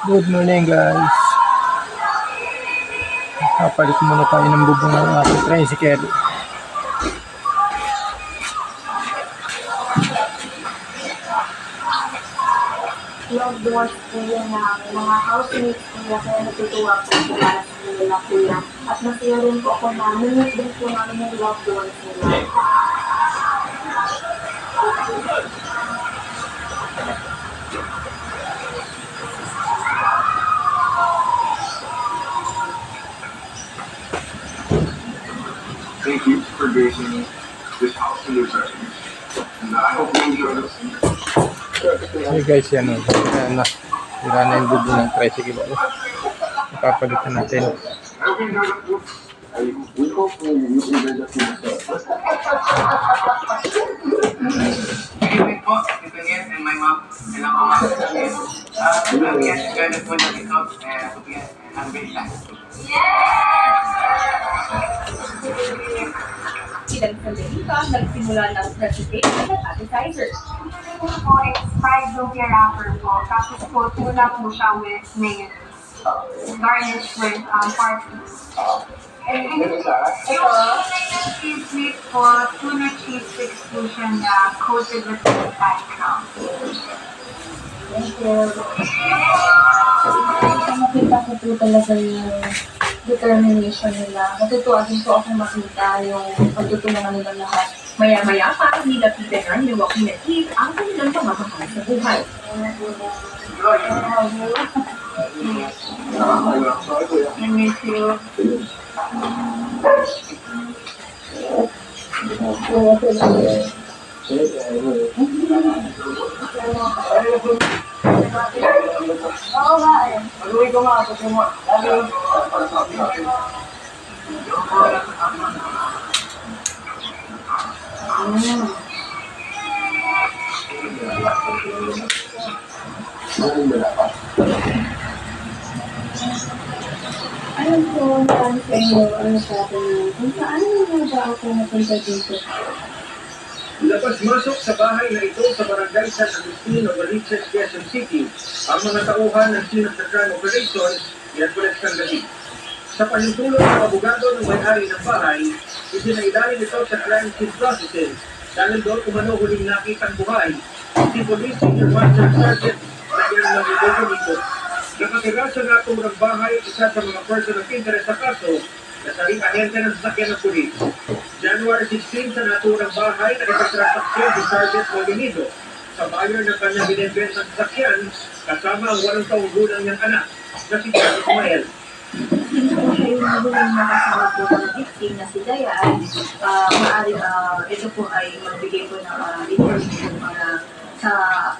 Good morning guys. Kapalit muna tayo ng bubong ng aking tricycle. Loved ones po yan namin, mga housemates po yan, kaya natutuwa po po para sa nila kuya. At masaya rin po ako na minute din po namin yung loved ones nila. Thank you for gracing this house with your presence. And I hope you enjoy this. Hey guys, yan o. Sira na yung bubong ng tricycle. Ipapalitan natin. I hope you enjoy the food. We hope you enjoy the food as well. Good evening po, Tito Niel and my mom. And ako ma'am. We guys enjoy the food that we cook and hope you guys have a great time. Ilang sandali pa, nagsimula ng presentation at appetizers. Ito po is fried lumpia wrapper po. Tapos po, tuna po siya with mayonnaise. Garnish with parsley. And ito, cheese meat po, tuna cheese sticks po siya na coated with Thai crown. Thank you. Nakita ko po talaga yung determination nila. Natutuwa din po ako makita yung pagtutulungan nila lahat. Maya-maya, parang nilapitan na ni Joaquin at Eve ang kanilang pamamahal sa buhay. I miss you. Oo nga eh. Pag-uwi ko nga, kasi mo. Alam ko, paano sa inyo, ano sa akin na, kung paano nga ba ako napunta dito? Labas-masok sa bahay na ito sa barangay San Agustin o Baliches, Quezon City ang mga tauhan ng Team of the Crime Operations Miyerkules ng gabi. Sa panintulong ng abogado ng may-ari ng bahay, isinailalim ito sa crime scene processing dahil doon umano huling nakitang buhay si Police Senior Master Sergeant na Nagidogo nito. Nakatira sa naturang bahay isa sa mga person of interest sa kaso na sa ring ahente ng sasakyan ng pulis. January 16 sa naturang bahay na ipagtransaksyon si Sergeant Molinido sa buyer ng kanyang binibentang sasakyan kasama ang 8 taong gulang niyang anak na si John Ismael. Hindi po siya yung huling nakasama po ng victim na si Dayan. Maaaring ito po ay magbigay po ng information para sa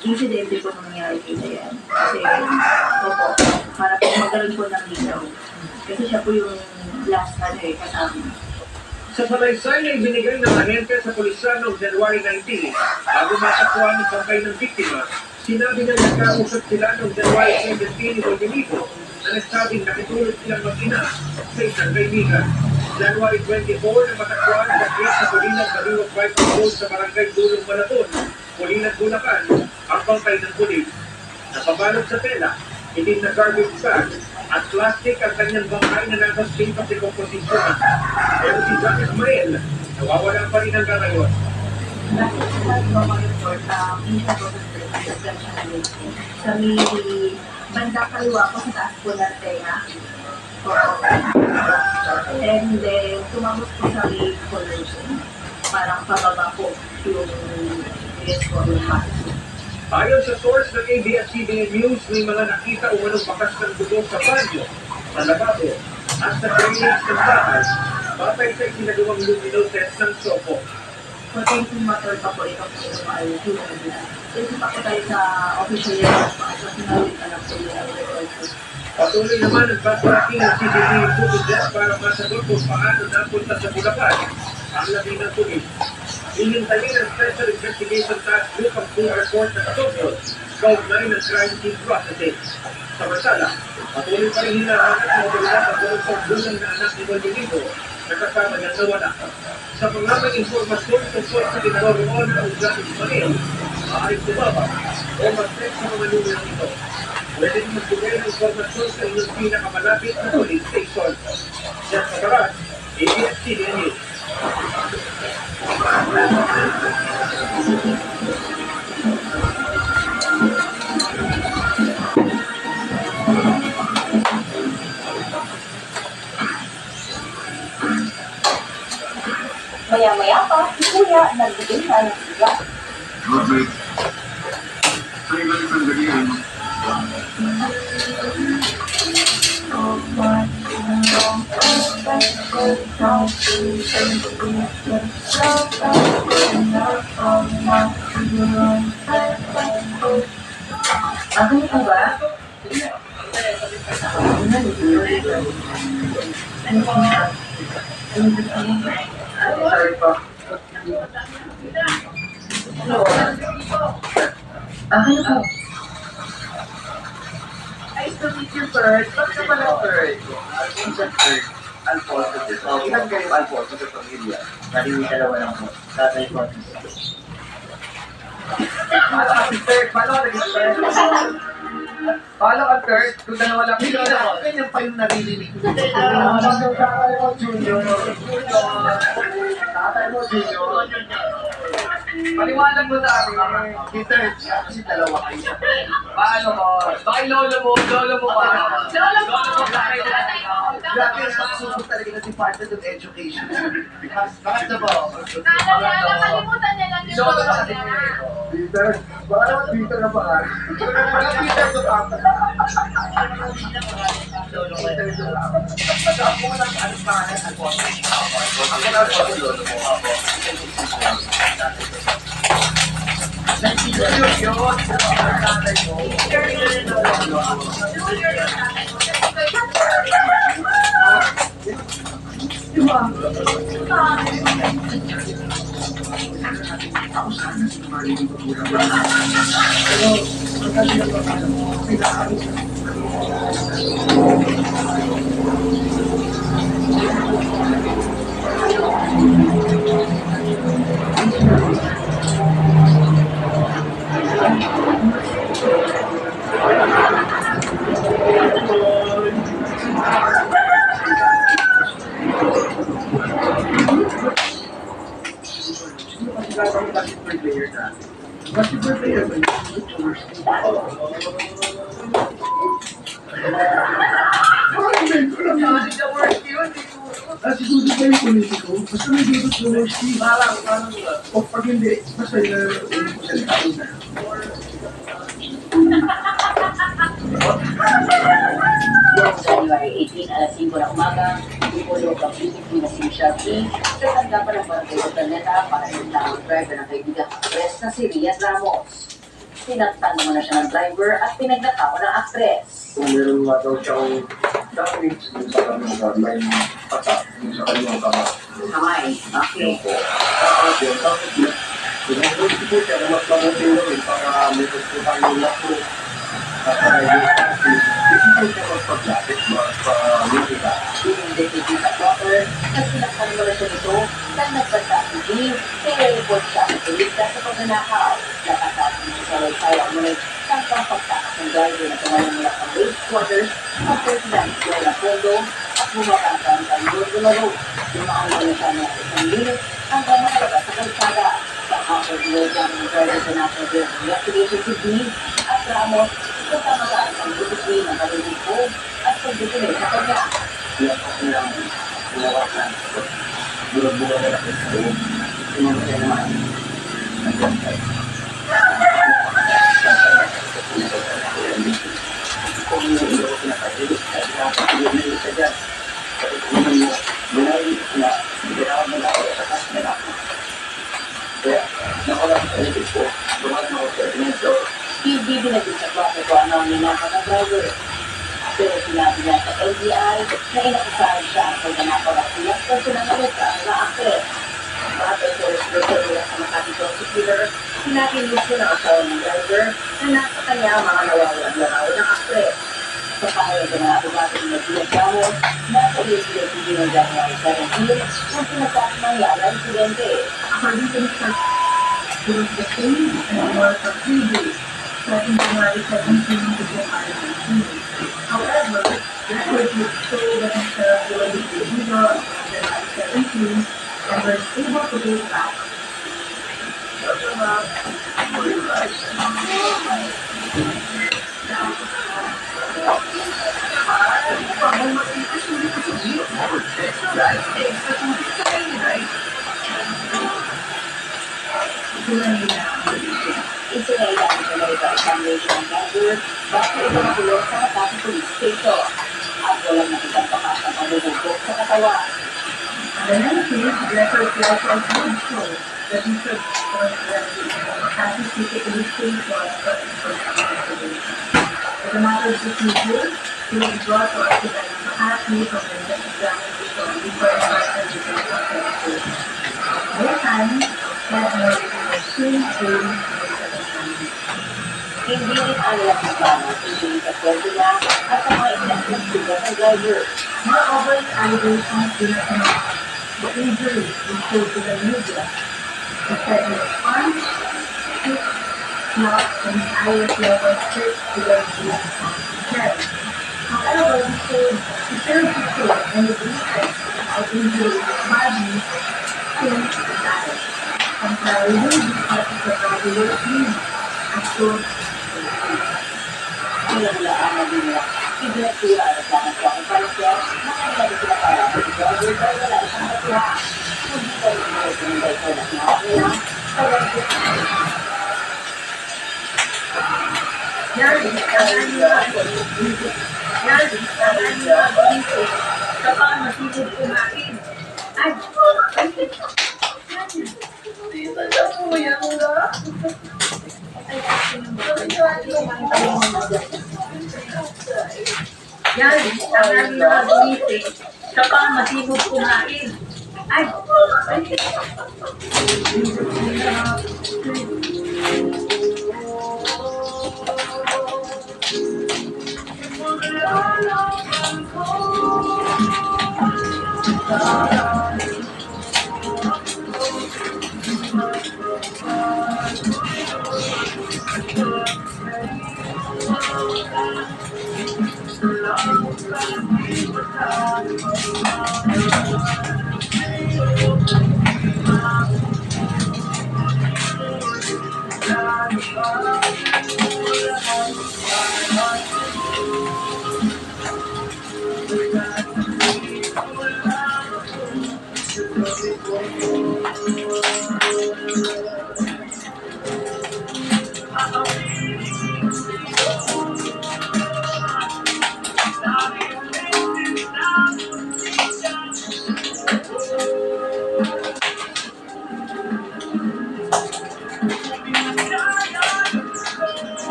insidente po nangyari kay Dayan. Kasi ito po, para po magkaroon po ng linaw. Kasi siya po yung last kasama. Sa salaysay na ibinigay ng ahente sa pulisya noong January 19, bago masakuha ng bangkay ng biktima, sinabi na nagkausap sila noong January 17 ni Molinido na nagsabing nakitulog silang mag-ina sa isang kaibigan. January 24 na matakuan sa case sa Pulinan Baliwag Bypass Road sa Barangay Dulong Malaton, Pulinan, Bulacan, ang bangkay ng pulis. Napabalot sa tela, itim na garbage bag, at plastic ang kanyang bangkay na nasa state of decomposition. Pero si John Ismael, nawawala pa rin hanggang ngayon. Bakit sa mga report, minsan po sa may banda kaliwa po sa taas po ng tenga. And then, tumamos po sa may collision. Parang pababa po yung po yung pasok. Ayon sa source ng ABS-CBN News, may mga nakita umanong bakas ng dugo sa banyo, sa lababo, at sa drainage ng bahay, batay sa isinagawang luminol test ng SOCO. Potential motor pa po ito po yung ay human na. Kasi pa po tayo sa official yan, sa sinawin ka lang po yung Patuloy naman ang backtracking ng CCTV footage para masagot kung paano napunta sa Bulacan ang labi ng pulis. Hihintayin ang Special Investigation Task Group ang full report ng Tokyo, kaugnay ng crime scene processing. Samantala, patuloy pa rin hinahanap ng otoridad ang buong gulang na anak ni Molinido na kasama niyang nawala. Sa mga may informasyon tungkol sa kinaroroon ng John Ismael, maaaring tumaba o mag-text sa mga numero nito. Pwede din magbigay ng informasyon sa inyong pinakamalapit na police station. Yan sa Taras, ABS-CBN News. Maya-maya pa, si Kuya nagbigay na ng bigas. Robert, sa'yo lang isang gagihan. Ako po ba? Sorry po. Ako po. Nice to meet you, Bert. Ba't ka pala, Bert? Alfonso dito. Ilan kayo Alfonso sa pamilya? Bali may dalawa lang po. Tatay ko at isa. Paano ka, Bert? Paano ka naging Bert? Paano ka, Bert? Kung dalawa lang. Ganyan pa yung naririnig ko. Tatay mo, Junior. Tatay mo, Junior. Paliwanag mo sa akin. Peter, kasi dalawa kayo. Paano mo? Bakit lolo mo pa? Lolo mo bakit? Grabe ang pagsusok talaga ng Department of Education. Bakit na ba? Nakalimutan niya lang yung Lolo mga kasi Peter, baka naman Peter na pangalan. Wala Peter to tama. Peter to tama. Ako mo lang anong pangalan? Alfonso. Ako na Alfonso, lolo mo. Ako. Junior yun. Tatay mo. Siguro kayo politiko, basta may dito sa university. O pag hindi, basta yung salita. January 18, alas 5 ng umaga, ipulog ang PPP na si Michelle King sa tanggapan ng barangay sa Planeta para sa tamang driver ng kaibigang actress na si Rian Ramos. Tinagtanong na siya ng driver at pinagnakawan ng actress. Kung meron nga daw siyang documents dun sa kanyang may patak dun sa kanyang kamay. Kamay, okay. Tapos yun, tapos yun. Pinag-ulit po siya na mas mabuti yun para meron po tayong lapo. Para yung practice, hindi po siya magpag-lapit, magpa-lipita. Hindi kikita daughter at pinagtanong na siya nito nang nagpasa si King. Kaya-report siya sa polis sa pagnanakaw. Nakasabi niya sa website ang muli ang pagpagtakas ng driver na tumalang mula sa wastewater at President Lola Pondo at bumakasang ang Gorgola Road. Dumaan na siya ng isang minute hanggang makalabas sa kalsada. Nakapag-load lang ng driver sa National Bureau of Investigation si King at Ramos sa tamagaan ng discipline ng kalilig po at pagdituloy sa kanya. Kaya po silang pinawasan. Bulag-bulag na lang ito. Pinag-ulit naman. Kung yung ilo ko pinakahilig, kasi nakapagpilinig siya dyan. Kasi kung yung binayig na, binawan na ako sa kasmela. Kaya, nakulang sa ilig ko, dumaan ako sa pinento. Hindi na din sa klase ko ano ang ninakaw ng driver. Pero sinabi niya sa LBI na inakusahan siya ang pagnanakaw ng siyak personal na letra ng actress. Batay sa respeto nila sa Makati Prosecutor, sinakinig ko ng asawa ng driver na nasa kanya ang mga nawawalang larawan ng actress. Sa pahayag ng mga abogado ng Matthias Ramos, nasa USDPG ng January 17, kung sinasabi nangyari ang insidente. According to Mr. There was the same and was a 3 days starting January 17 to January 19. However, the court would show that Mr. Roy was illegal on January 17 and was able to go back. Isinailan sa American Examination Center bago ito nakulong sa Makati Police Station at walang nakitang pakas ng pamubugok sa katawan. The 19th record license would show that Mr. Roy was Makati City Police Station for investigation. As a matter of procedure, he was brought to us by Makati for the examination before embarking the investigation. This time, that morning was soon during Hindi rin alam na paano hindi sa kwento niya at sa mga inaslastigyan ng driver. moreover, allegations do not match the injuries reported to the media. The pregnant arm, hip, snout, and iris level search to the head. However, he failed to show any defects or injuries to the body since the diet. Contrarily, because of the regulation as shown Pinaglaan na din nila. Ibinatura at sa mga palikyat na kanilang sila para sa driver dahil wala isang natuwa. Hindi pa rin mga sinunday ko na sinakakila. kapag masigod kumain. Ay, yan, ang mga gumising, kapag masigod kumain. Ay,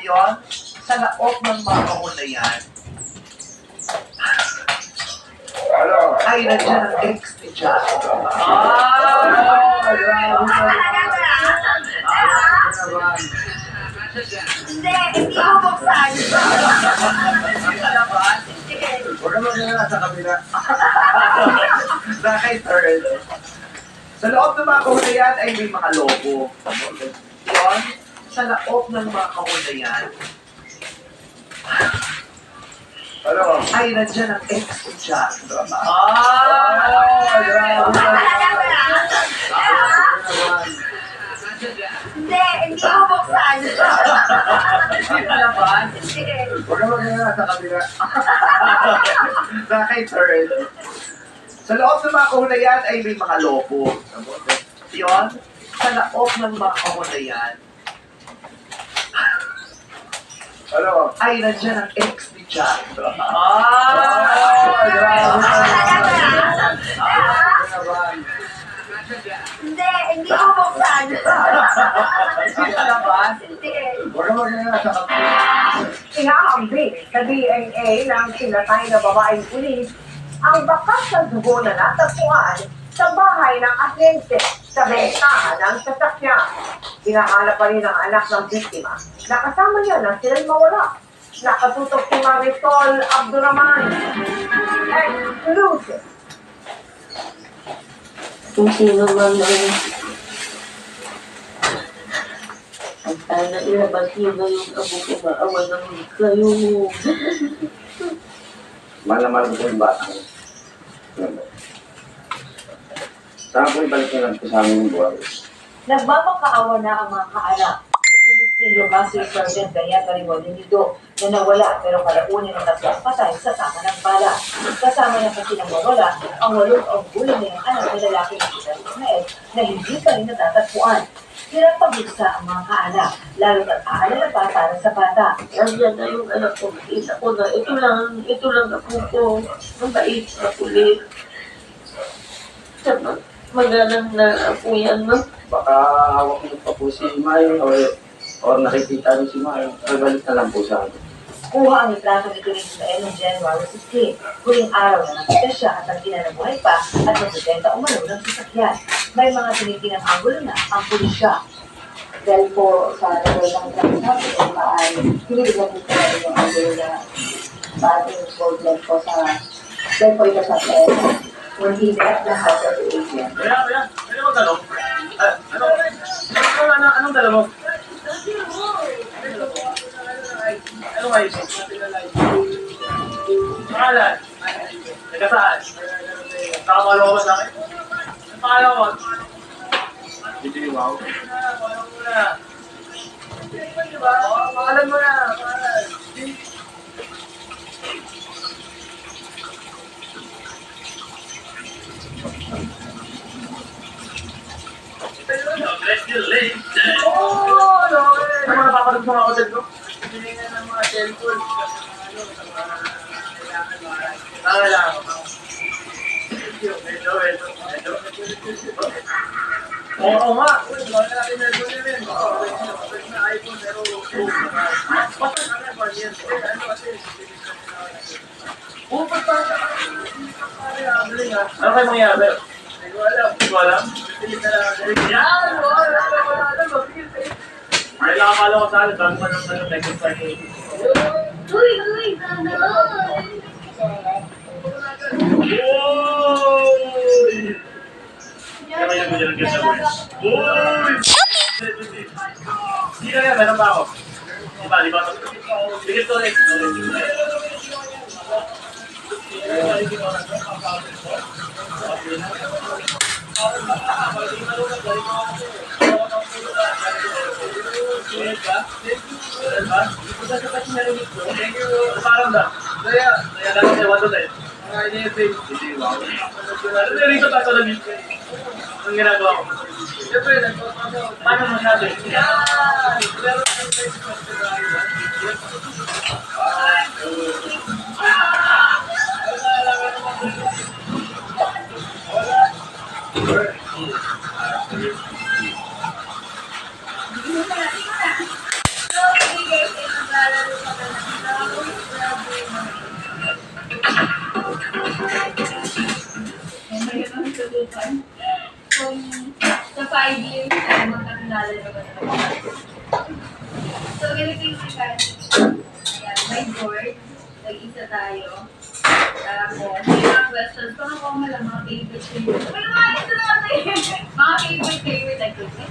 Yun, sa laot ng mga kahon na yan, ay nandiyan ang ex ni Jack. Hindi ko buksan. Huwag naman nga nasa kabila. Nakay third. Sa loob ng mga kahon na yan ay may mga lobo. Yun, sa loob ng mga kahon na yan, ay nandiyan ang ex ni Jack. Hindi ko buksan. Huwag naman nga nasa kabila. Nakay third. Sa loob ng mga kahon na yan ay may mga lobo. Yun, sa loob ng mga kahon na yan, ay nandiyan ang ex ni Jack. Hindi ko buksan. Huwag naman nga nasa kabila. Inahambing sa DNA ng sinatay na babaeng pulis ang bakas ng dugo na natagpuan sa bahay ng ahente sa bentahan ng sasakyan. Hinahanap pa rin ang anak ng biktima na kasama niya na sila'y mawala. Nakatutok si Marisol Abduraman. Exclusive. Kung sino man ang sana ilabas niyo na yung abo ko, maawa naman kayo. Mahal na mahal ko yung bata ko. Saan po ibalik niyo lang po sa amin yung buhay? Nagmamakaawa na ang mga kaanak. Senior Master Sergeant Gaya Tarimon Nido na nawala pero kalaunin ng tatlong patay sa sama ng bala. Kasama niya kasi ng mawala ang 8 ang gulang niyang anak na lalaki ng Ismael na hindi pa rin natatagpuan. Hirap pagigsa ang mga kaanak, lalo at aalala pa para sa bata. Nandiyan na yung anak ko, kita ko na, ito lang ako ko, mabait, makulit. Magalang na ako yan, no? Baka hawak mo pa po si May or nakikita niyo si May. Babalik na lang po sa akin. Kuha ang litrato nito ni Ismael noong January 16. Huling araw na nakita siya at ang nabuhay pa at nagbibenta umano ng sasakyan. May mga tinitinang anggulo na ang pulisya. Dahil po sa level ng transaction ay pinibigyan dito na yung anggulo na bating gold leg po sa dahil po ito sa pera. When he left the house of the agent. Kaya, ano mo talong? Anong dala mo? Ano nga ito? Pangalan? Nagkasaan? Nakamalo ko sa akin? Ang pangalan ko? Hindi, wow. Pangalan mo na. Pangalan mo na. Oh, no! Ano mga napapanood sa mga hotel ko? Hindi nga ng mga cellphone. Kailangan ako. Oo nga. Wala natin cellphone yun rin. Na iPhone pero basta kami pa niyan. Ano kasi? Upot pa siya. Ano kayo mangyayari? Hindi ko alam. Yan! Wala! Ay, nakakala ko sa akin. Bago pa ng Texas Party. Uy! Gano'n! Uy! Kaya yan mo dyan ang guest awards. Uy! Hindi ka yan, meron pa ako. Di ba? Bigit ko ulit. Parang ba? Kaya lang sa wato tayo. Mga ini-save. Hindi, wow. Ano yung reason tayo na video? Ang ginagawa ko. Siyempre, paano masabi? Kung sa 5 years ay magkakilala naman naman. So, ganito yung mechanics. Ayan, may board. Nag-isa tayo. Tapos, may mga questions. Kung ako malang mga favorite. May mga ito na natin. Mga favorite activity.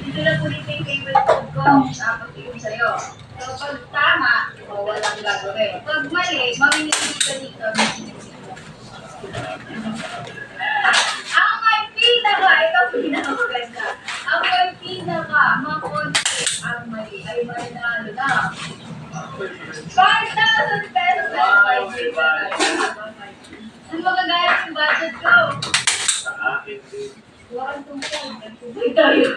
Ito na po dito yung favorite food ko. Tapos, yung sa'yo. So, pag tama, walang gagawin. Pag mali, mamimili ka dito. Ang may pinaka, ito pinakamaganda. Ang may pinaka, makonti ang mali ay mananalo na 5,000 pesos na 5 years na tayo. Ang magagaya yung budget ko. Huwag tungkol. Nagtubay tayo.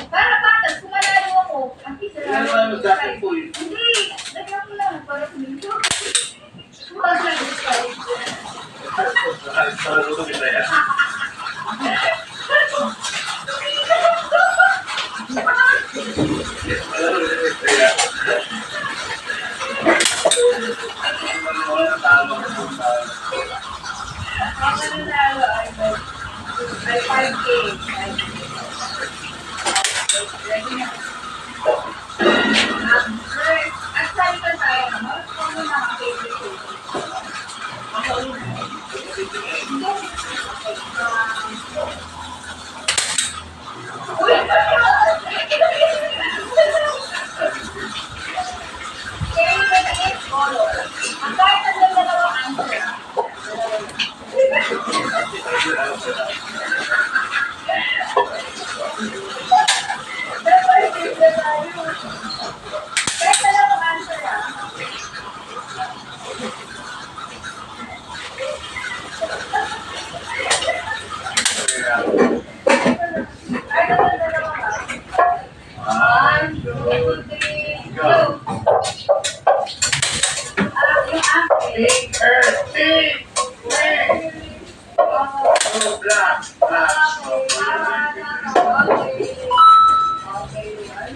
Para patas, kung manalo ako, ang isa na ako. Hindi, lagyan ko lang para kumito.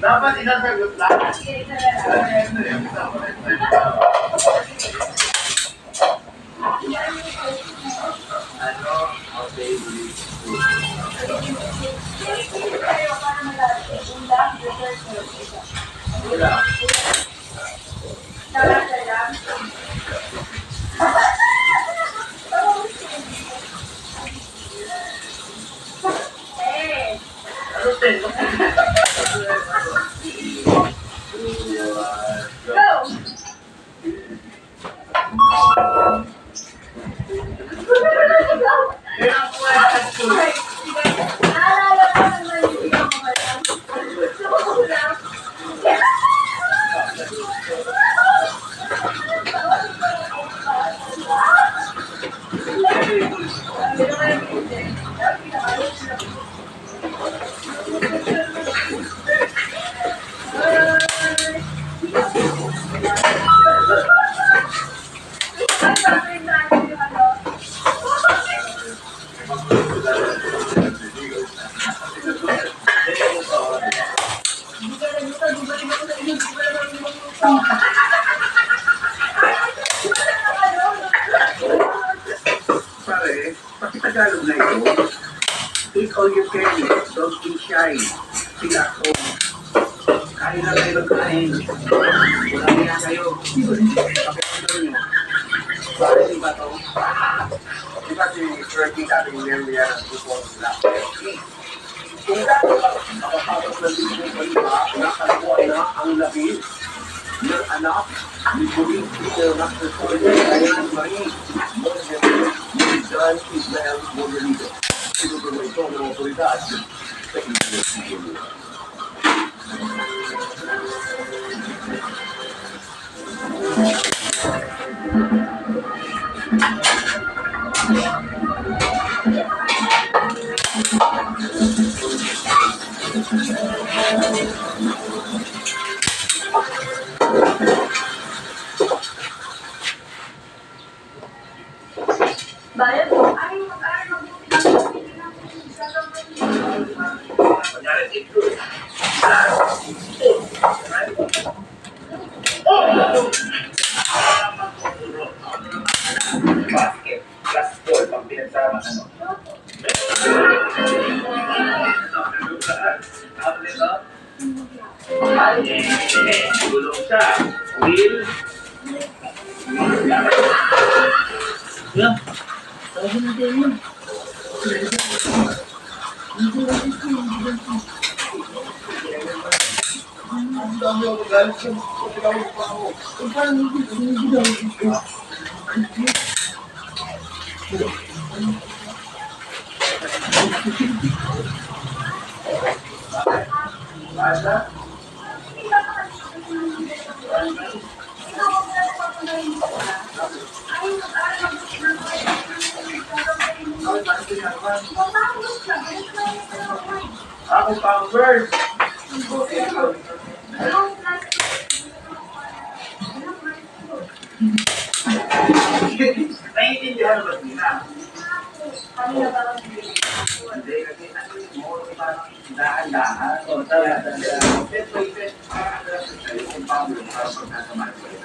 Dapat inasagot lang. Ano? Okay, wala. Ano din? Pare, pati Tagalog na ito. Eat all you can, don't be shy. Sila ako. Kain na kayo magkain. Wala niya kayo. Pakita nyo. Pare, di ba ito? Di ba si Turkey dating memory ng football nila? Kung dati ba, nakapasok ng dito sa iba, nakakuha na ang labi ng anak ni Police Peter Maxwell Ryan Marie John Ismael Bonolito. Sinusunod ito ng otoridad sa Israel. Bayan po, ay mag-aaral mabuti lang. Kunyari, ito. Basket, basketball, pang pinagsama, ano? Gulong siya. Wheel. Yeah. Ako pang first. Naiintindihan ba nila? Hindi, kasi ano yung mo, parang dahan-dahan. O, talaga. Step-by-step, kung paano yung para pag nasa market.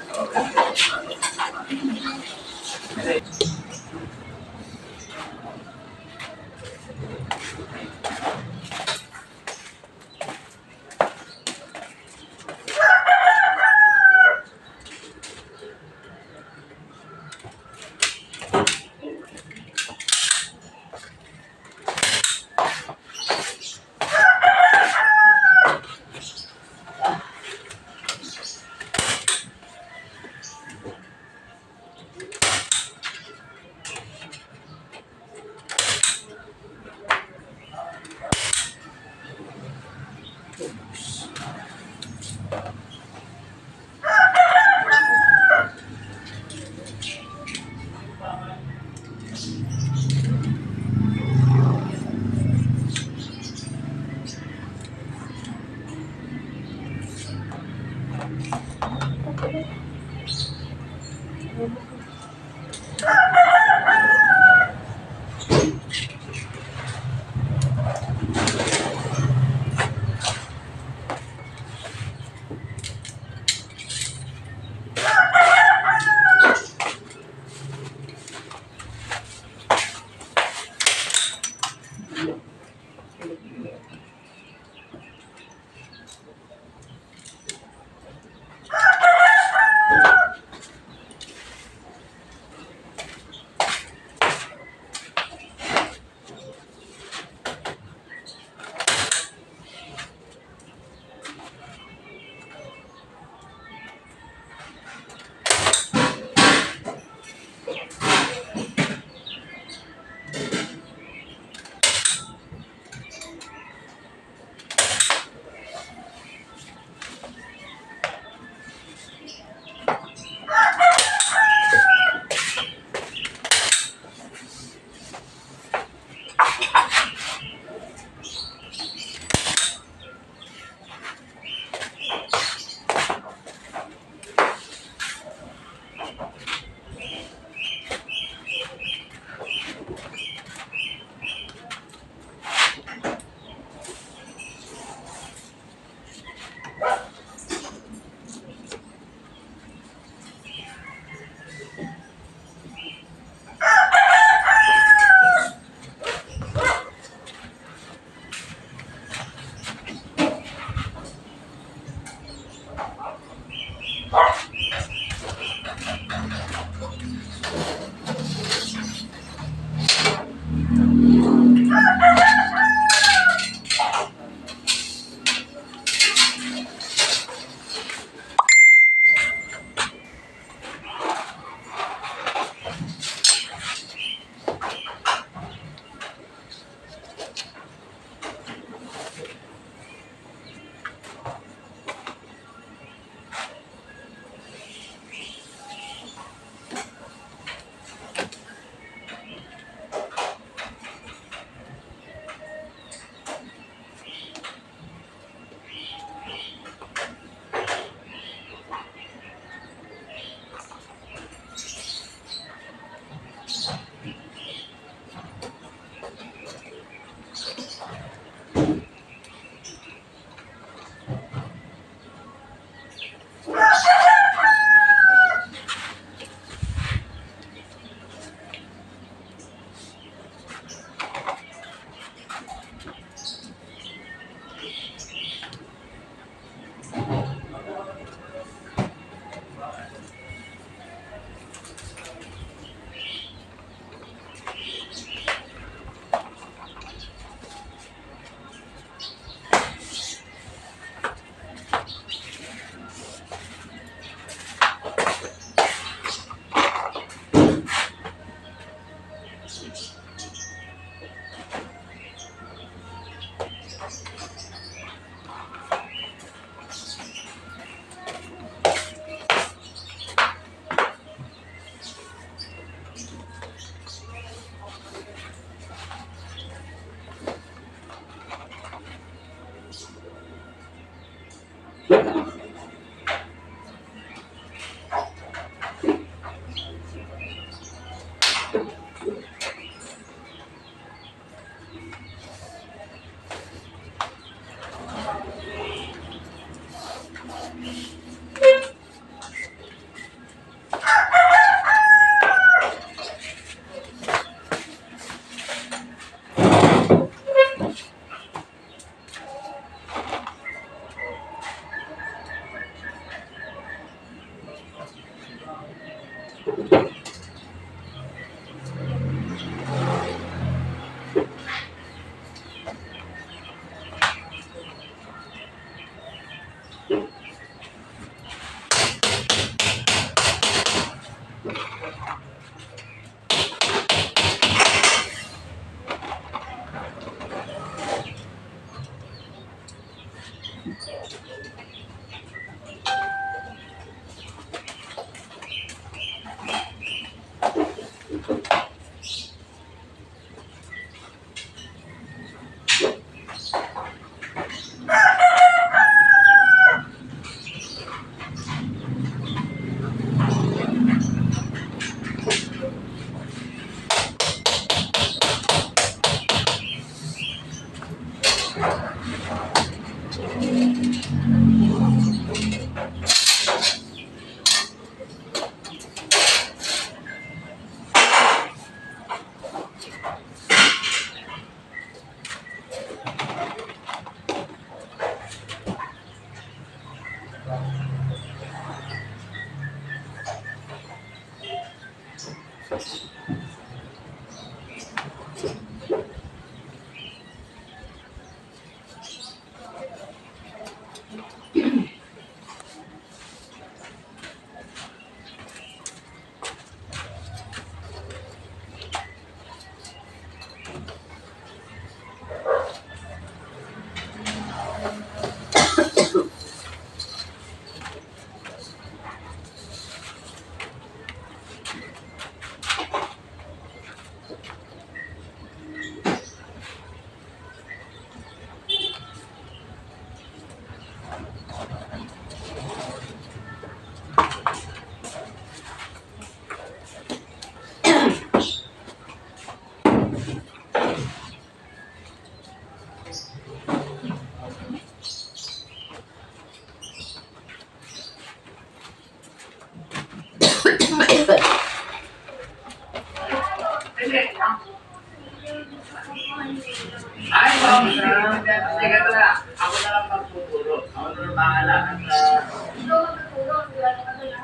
Ay, ma'am, sige na. Ako na lang magtuturo. Ako na lang bahala.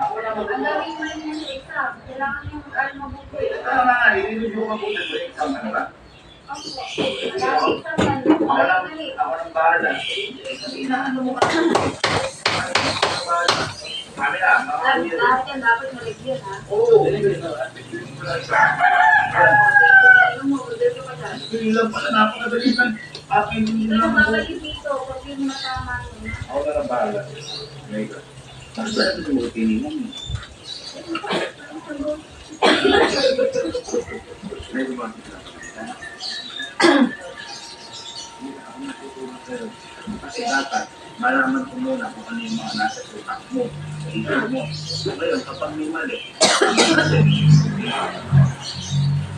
Ako na magtuturo. Ang daming mo rin sa exam. Kailangan yung mabuti. Ito na nga, nililibyo ka muna sa exam, ano ba? Ako lang bahala. Inaano mo ka? Kami na. Lahat yan dapat maligyan, ha? Oo. Ilang pala napakadalitan. Akin Hindi din ka lang. babalik dito pag yung matama mo. Ako na lang bahala. May ka. Ang sarap ng routine mo. May gumamit ka. Kasi dapat, malaman ko muna kung ano yung mga nasa utak mo, sa ito mo. Ngayon, kapag may mali,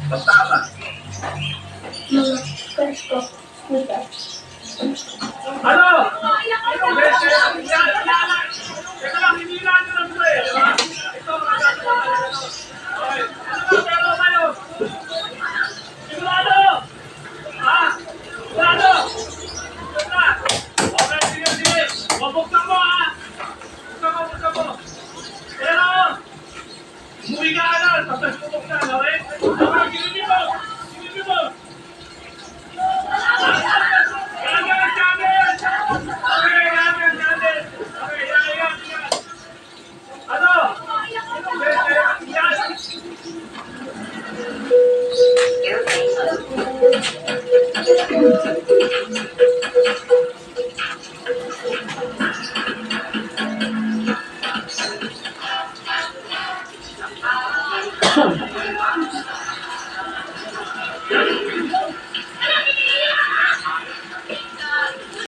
pag tama, ano? Anong beses? Teka lang, hindi na nyo lang ito eh. Ito, okay. Ano ba pero kayo? Sigurado? Ha? Sigurado? Okay, sige, sige. Buksan mo ha. Buksan mo. Pero, umuwi ka na. Tapos buksan, okay? Okay, gilipin mo. Gilipin mo. Ano?